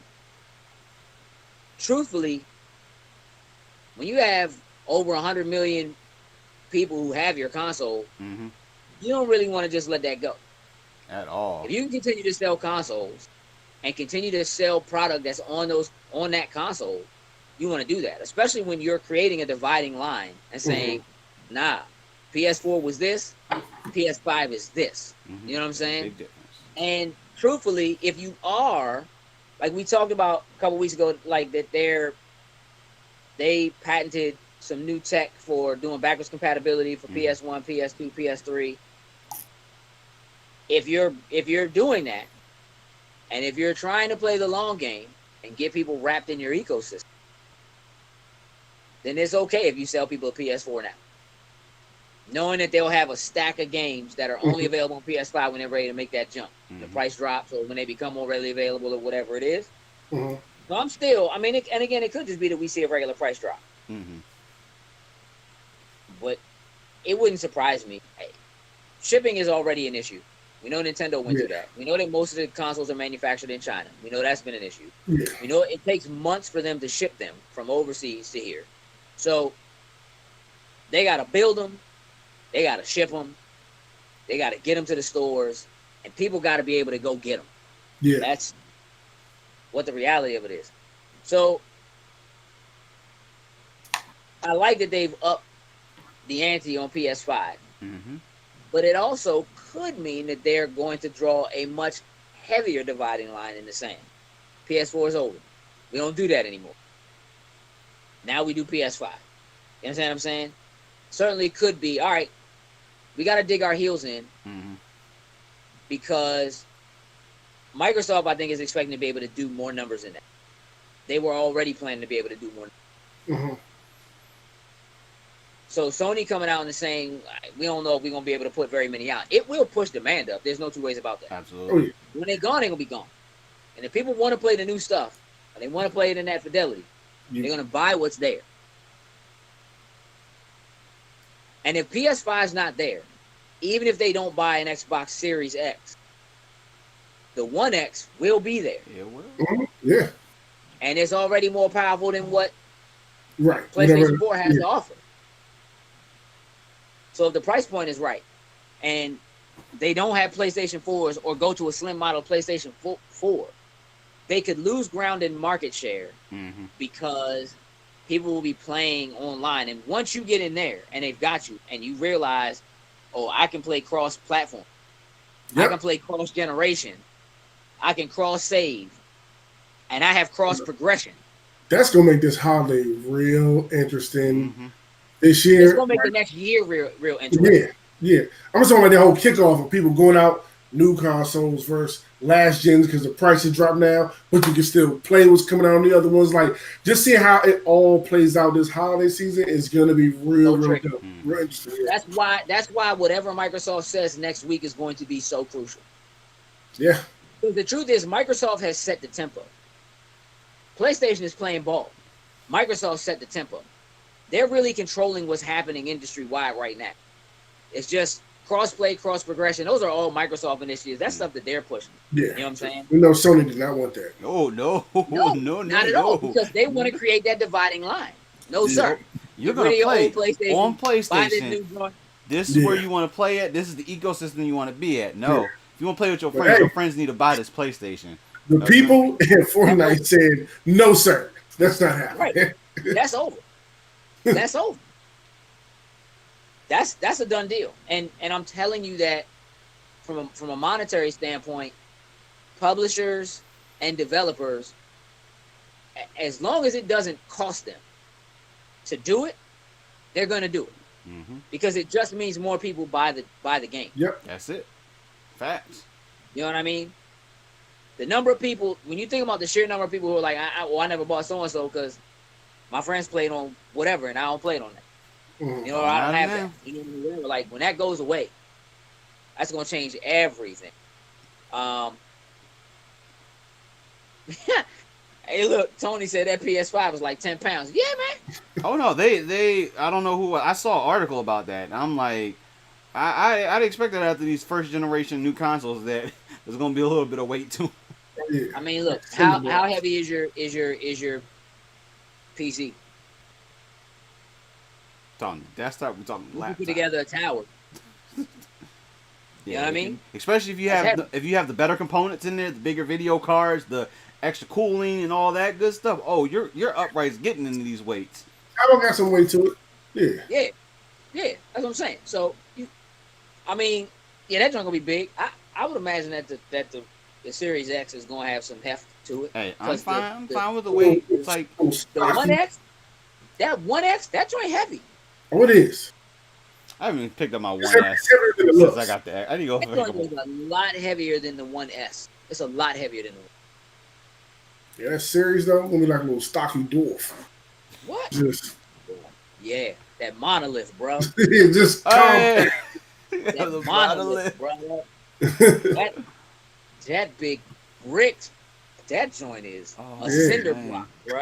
truthfully, when you have over 100 million people who have your console, Mm-hmm. you don't really want to just let that go. At all. If you can continue to sell consoles and continue to sell product that's on that console, you want to do that, especially when you're creating a dividing line and saying, nah, PS4 was this, PS5 is this. Mm-hmm. You know what I'm saying? Big difference. And truthfully, if you are, like we talked about a couple weeks ago, like that they patented some new tech for doing backwards compatibility for PS1, PS2, PS3. If you're doing that, and if you're trying to play the long game and get people wrapped in your ecosystem, then it's okay if you sell people a PS4 now. Knowing that they'll have a stack of games that are only available on PS5 when they're ready to make that jump. The price drops or when they become more readily available or whatever it is. Mm-hmm. So I'm still, I mean, and again, it could just be that we see a regular price drop. Mm-hmm. But it wouldn't surprise me. Shipping is already an issue. We know Nintendo went through that. We know that most of the consoles are manufactured in China. We know that's been an issue. Yeah. We know it takes months for them to ship them from overseas to here. So They got to build them. They got to ship them. They got to get them to the stores. And people got to be able to go get them. Yeah. That's what the reality of it is. So I like that they've upped the ante on PS5. Mm-hmm. But it also could mean that they're going to draw a much heavier dividing line in the sand. PS4 is over. We don't do that anymore. Now we do PS5. You understand what I'm saying? Certainly could be, all right, we got to dig our heels in because Microsoft, I think, is expecting to be able to do more numbers in that. They were already planning to be able to do more. Mm-hmm. So Sony coming out and saying, we don't know if we're going to be able to put very many out. It will push demand up. There's no two ways about that. Absolutely. Oh, yeah. When they're gone, they're going to be gone. And if people want to play the new stuff, and they want to play it in that fidelity, they're going to buy what's there. And if PS5 is not there, even if they don't buy an Xbox Series X, the One X will be there. It will. Mm-hmm. Yeah. And it's already more powerful than what Right. PlayStation 4 has to offer. So if the price point is right, and they don't have PlayStation 4s or go to a slim model PlayStation 4, they could lose ground in market share because people will be playing online. And once you get in there and they've got you and you realize, oh, I can play cross-platform. Yep. I can play cross-generation. I can cross-save. And I have cross-progression. That's going to make this holiday real interesting this year. It's going to make the next year real interesting. Yeah. I'm just talking about the whole kickoff of people going out, new consoles versus last gens because the prices drop now, but you can still play what's coming out on the other ones. Like, just see how it all plays out this holiday season is going to be real dope. Real interesting. Yeah. That's why whatever Microsoft says next week is going to be so crucial. Yeah. Because the truth is, Microsoft has set the tempo. PlayStation is playing ball. Microsoft set the tempo. They're really controlling what's happening industry-wide right now. It's just cross-play, cross-progression. Those are all Microsoft initiatives. That's stuff that they're pushing. Yeah. You know what I'm saying? We know Sony did not want that. No, not at all. Because they want to create that dividing line. No, sir. You're going to play PlayStation, on PlayStation. This is where you want to play at. This is the ecosystem you want to be at. No. If you want to play with your friends, your friends need to buy this PlayStation. The people in Fortnite said, no, sir. That's not happening. Right. That's over. That's over. That's a done deal. And I'm telling you that from a monetary standpoint, publishers and developers, as long as it doesn't cost them to do it, they're going to do it. Because it just means more people buy the game. Yep. That's it. Facts. You know what I mean? The number of people, when you think about the sheer number of people who are like, I never bought so-and-so because my friends played on whatever and I don't play it on that. You know, I don't have that. You know, like when that goes away, that's gonna change everything. Hey, look, Tony said that PS5 was like 10 pounds. Yeah, man. Oh no, they I don't know who I saw an article about that. And I'm like, I'd expect that after these first generation new consoles that there's gonna be a little bit of weight to. Yeah. I mean, look, how heavy is your PC? Talking desktop, we're talking laptop. You put together a tower. You know what I mean? Especially if you have the better components in there, the bigger video cards, the extra cooling and all that good stuff. Oh, your upright's getting into these weights. I don't got some weight to it. Yeah. That's what I'm saying. So, that joint gonna be big. I would imagine that the Series X is gonna have some heft to it. Hey, I'm fine with the weight. It's like the One X. That joint heavy. Oh, it is. I haven't even picked up my 1S since I got the. I need to go. That joint is a lot heavier than the 1S. It's a lot heavier than the 1. Yeah, that series though, gonna be like a little stocky dwarf. What? Just that monolith, bro. Just compact. That monolith, bro. that big brick. That joint is a cinder block, bro.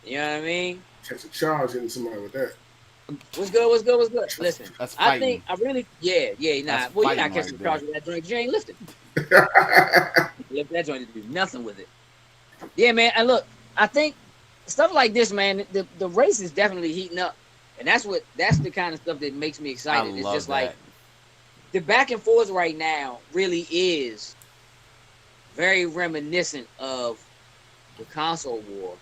You know what I mean? Catch a charge in somebody with that. What's good? Listen, that's fighting. You're not catching the charge with that joint. You ain't lifting. Lift that joint to do nothing with it. Yeah, man. And look, I think stuff like this, man. The race is definitely heating up, And that's the kind of stuff that makes me I excited. It's love just that. like the back and forth right now really is very reminiscent of the console war,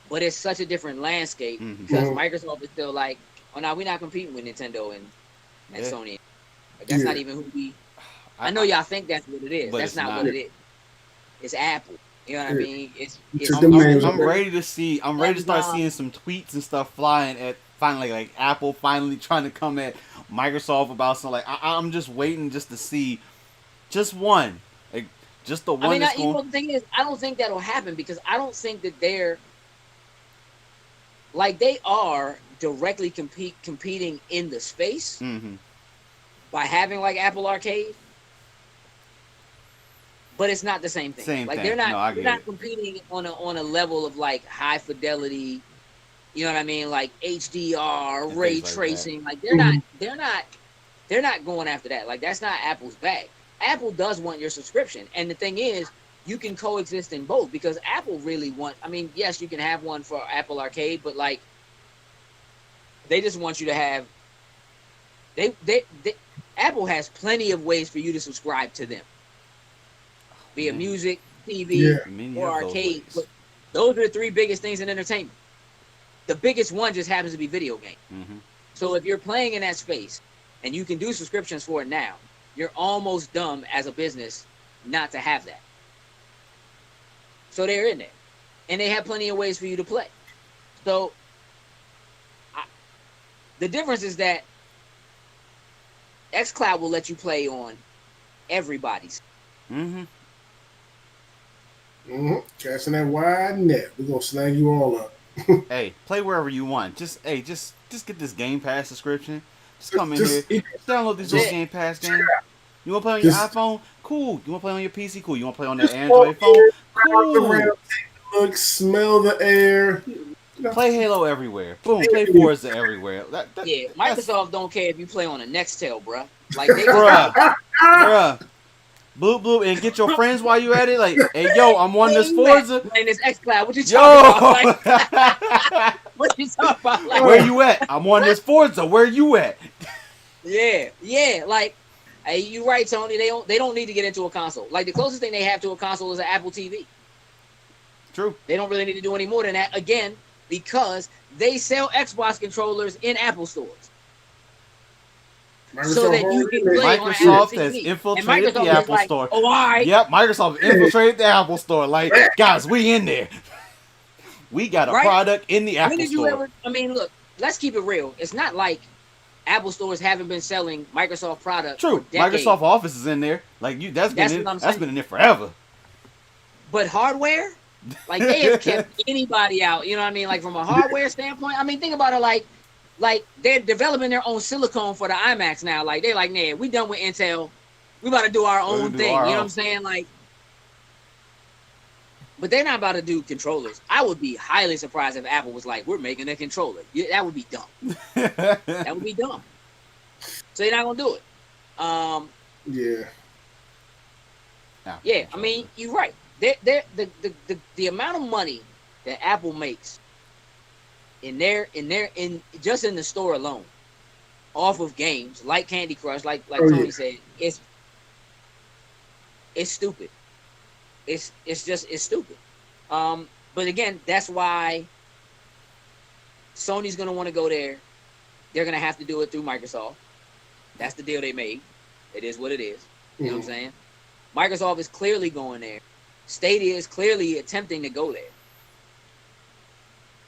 but it's such a different landscape Mhm. because Mhm. Microsoft is still like, oh no, we're not competing with Nintendo and Yeah. Sony. Like, that's Yeah. not even who we. I know y'all think that's what it is. But That's it's not not. what it is. It's Apple. You know what I Yeah. mean? It's Took them names I'm away. ready to see. I'm ready to start Amazon. seeing some tweets and stuff flying at finally, like Apple finally trying to come at Microsoft about something. Like I'm just waiting just to see just one, like just the I one mean, that's you going. know, the thing is, I don't think that'll happen because I don't think that they're like they are directly competing in the space Mm-hmm. by having like Apple Arcade, but it's not the same thing. Same Like thing. No, I they're get not it. competing on a level of like high fidelity. You know what I mean? Like HDR, And ray things like that. tracing. Like Mhm. they're not going after that. Like that's not Apple's bag. Apple does want your subscription, and the thing is, you can coexist in both because Apple really want. I mean, yes, you can have one for Apple Arcade, but like they just want you to have. They Apple has plenty of ways for you to subscribe to them, be it Man, music, Yeah. TV, many or of those arcade. ways. But those are the three biggest things in entertainment. The biggest one just happens to be video game. Mm-hmm. So if you're playing in that space and you can do subscriptions for it now, you're almost dumb as a business not to have that. So they're in there, and they have plenty of ways for you to play. So the difference is that xCloud will let you play on everybody's. Mm-hmm. Casting that wide net. We're gonna snag you all up. Hey, play wherever you want. Just get this Game Pass subscription. Just come in Just here, download these That's little it. Game Pass games. You want to play on your just iPhone? Cool. You want to play on your PC? Cool. You want to play on that just Android walk phone? in, Cool. around, take a look, smell the air. You know, Play Halo everywhere. Boom. Play Forza everywhere. Yeah, That's Microsoft don't care if you play on a Nextel, bruh. Like they bruh, just bruh. Bloop bloop and get your friends while you at it. Like, hey yo, I'm on where this you at Forza. playing this xCloud? What you Yo, talking about? Like, what you talking about? Like, where you at? I'm on this Forza. Where you at? yeah. Like, hey, you right, Tony. They don't need to get into a console. Like the closest thing they have to a console is an Apple TV. True. They don't really need to do any more than that. Again, because they sell Xbox controllers in Apple stores. So that you can play on an Apple Microsoft TV. has And infiltrated the Microsoft is Apple like, Store. oh, all right. Yep, Microsoft infiltrated the Apple Store. Like, guys, we in there. We got a Right? product in the When Apple did you Store. ever? I mean, look, let's keep it real. It's not like Apple stores haven't been selling Microsoft products True. for decades. Microsoft Office is in there. Like you, that's That's been what I'm that's saying. been in there forever. But hardware, like they have kept anybody out. You know what I mean? Like from a hardware standpoint, I mean, think about it. Like they're developing their own silicone for the iMacs now. Like they're like, nah, we done with Intel. We about to do our We're gonna own do thing. our You know what own. I'm saying? Like, but they're not about to do controllers. I would be highly surprised if Apple was like, we're making a controller. Yeah, that would be dumb. That would be dumb. So they're not gonna do it. yeah. Yeah, I mean, you're right. The amount of money that Apple makes in just in the store alone, off of games like Candy Crush, like Tony Yeah. said, it's stupid. It's stupid. But again, that's why Sony's gonna want to go there. They're gonna have to do it through Microsoft. That's the deal they made. It is what it is. You know what I'm saying? Microsoft is clearly going there. Stadia is clearly attempting to go there.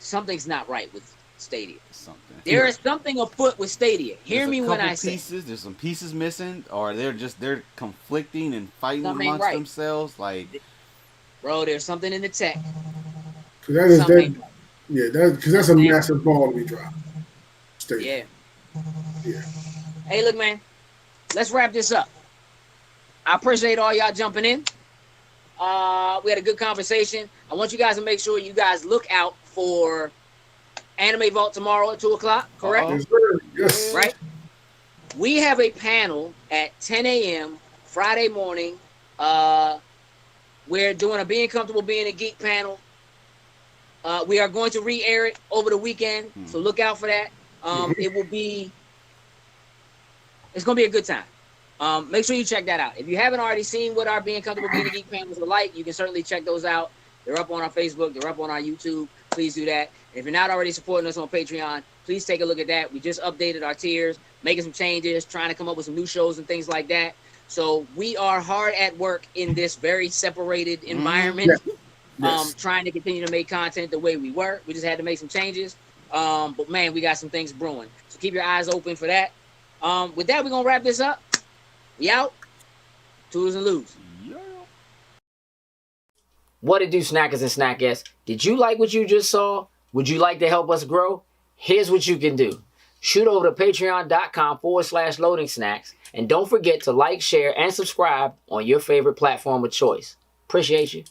Something's not right with Stadia. Something. There is something afoot with Stadia. Hear There's me a when couple I say pieces. There's some pieces missing, or they're conflicting and fighting Something ain't amongst right. themselves. Like, bro, there's something in the tech. Cause that is Something that. ain't right. Yeah, that's a massive ball to be dropped. Yeah. Yeah. Hey, look, man. Let's wrap this up. I appreciate all y'all jumping in. We had a good conversation. I want you guys to make sure you guys look out for Anime Vault tomorrow at 2:00. Correct? Uh-oh. Yes, sir. Yes. Right? We have a panel at 10 a.m. Friday morning. We're doing a Being Comfortable Being a Geek panel. We are going to re-air it over the weekend, so look out for that. It will be. It's gonna be a good time. Make sure you check that out. If you haven't already seen what our Being Comfortable Being a Geek panels are like, you can certainly check those out. They're up on our Facebook. They're up on our YouTube. Please do that. And if you're not already supporting us on Patreon, please take a look at that. We just updated our tiers, making some changes, trying to come up with some new shows and things like that. So we are hard at work in this very separated environment, Yes. trying to continue to make content the way we were. We just had to make some changes. But man, we got some things brewing. So keep your eyes open for that. With that, we're going to wrap this up. We out. Toodles and Lose. What it do, snackers and snackettes? Did you like what you just saw? Would you like to help us grow? Here's what you can do. Shoot over to patreon.com/loading snacks. And don't forget to like, share, and subscribe on your favorite platform of choice. Appreciate you.